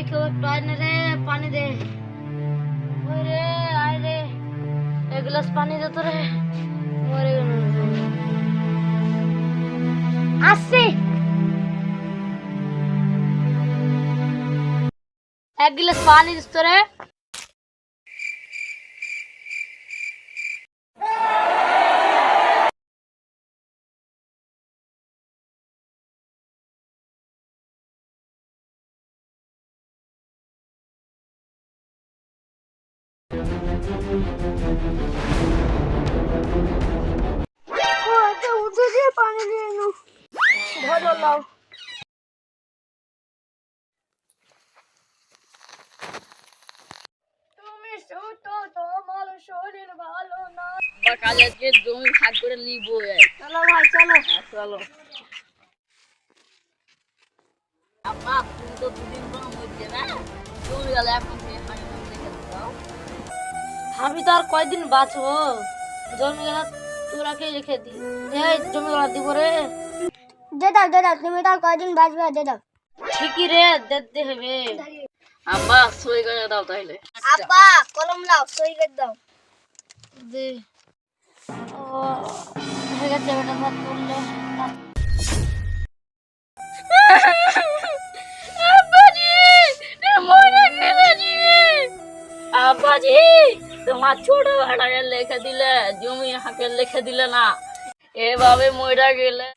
কেউ একটু আয় না রে, পানি দে। ওই রে, আয় রে, এক গ্লাস পানি দে তো রে। মরে গেল। আসছি, এক গ্লাস পানি দিস তো রে। উঠে দিয়ে পানি দিয়ে এনো, ধরো লাও। তুমি শুতো, তোমার শরীর ভালো না। কাল আজকে জমি ভাগ করে নিবো। চলো ভাই চলো। চলো। আব্বা তুমি তো দুদিন পর মরছে না, জমি গেলে এখন থেকে হানি নাম লিখে দাও। আমি তো আর কয়দিন বাঁচবো, জমি গেলা তোরাকে লিখে দি। এই জমি গেলা দিব রে। দে দাও তুমি তো আর কয়দিন বাঁচবে, দে দাও। ঠিকই রে, দেখতে হবে। আব্বা সই করে দাও তাইলে। আব্বা কলম লাও, সই করে দাও। দে। ও হয়ে গেছে, বেটা ভাত তুললে। আব্বাজি মরে গেলেনি। আব্বাজি তোমার ছোট ভাড়াকে লিখে দিলে, জমি হাঁকে লিখে দিলে না, এভাবে মরে গেলে।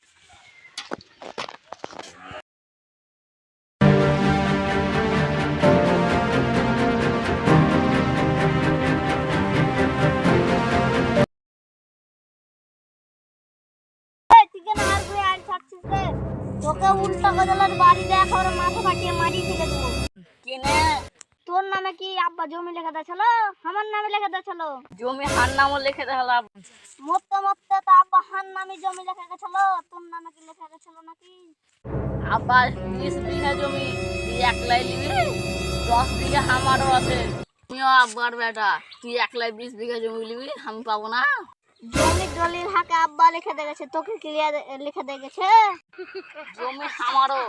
তোকে উল্টা বদলার বাড়ি দেখ আর মাথা ফাটিয়ে মারি ফেলে দেবো। কিনে তোর নামে কি আব্বা জমি লেখা দিয়েছিল? আমার নামে লেখা দিয়েছিল। জমি হার নামও লিখে দিলাম। মরতে মরতে তো আব্বা হার নামে জমি লেখা গেছিল, তোর নামে কি লেখা গেছিল নাকি? আবার 20 বিঘা জমি তুই একলাই নিবি, 10 বিঘা আমারও আছে। তুইও আব্বার বেটা, তুই একলাই 20 বিঘা জমি নিবি, আমি পাবো না? জমি দলিল হাকে আব্বা লেখা দিয়ে গেছে, তোকে কি লেখা দিয়ে গেছে? জমি আমারও,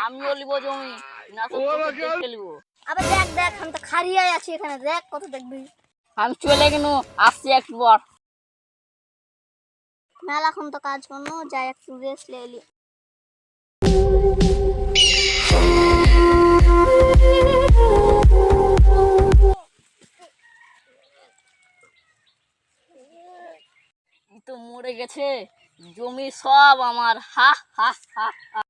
আমিও নিব জমি, না তো তোকে দেখে নিব। আবার দেখ দেখ আমি তো খারিয়াই আছি এখানে, দেখ কত দেখবি। আমি চলে গেল, আসছি একটু পর। মেলাক্ষণ তো কাজ করলো, যাই একটু রেস্ট লে এলি। ই তো মরে গেছে, জমি সব আমার। হা হা হা হা।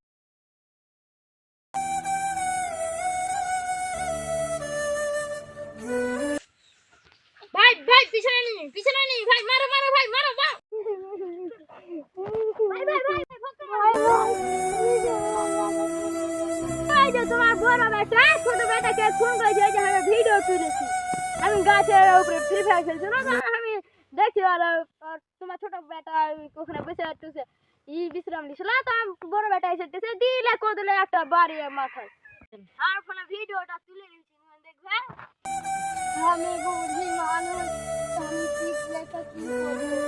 ভাই ভাই পিছনে নি ভাই, মারো মারো ভাই, মারো মারো। এই যে তোমার বড় বেটা ছোট বেটাকে ফোন করেছে যে আমি ভিডিও তুলেছি, আমি গাছের উপরে ফ্রি ফায়ার খেলছি না, আমি দেখছি আর তোমার ছোট বেটা ওখানে বসে আছে বিশ্রাম নিছিল, তো আমি বড় বেটা এসে দিলে কদলে একটা বাড়ি মাথায়, আর ফোনে ভিডিওটা তুলে নিয়েছি, দেখবে। আমি বুঝি মানুষ, আমি ঠিক লেখা কি করবো।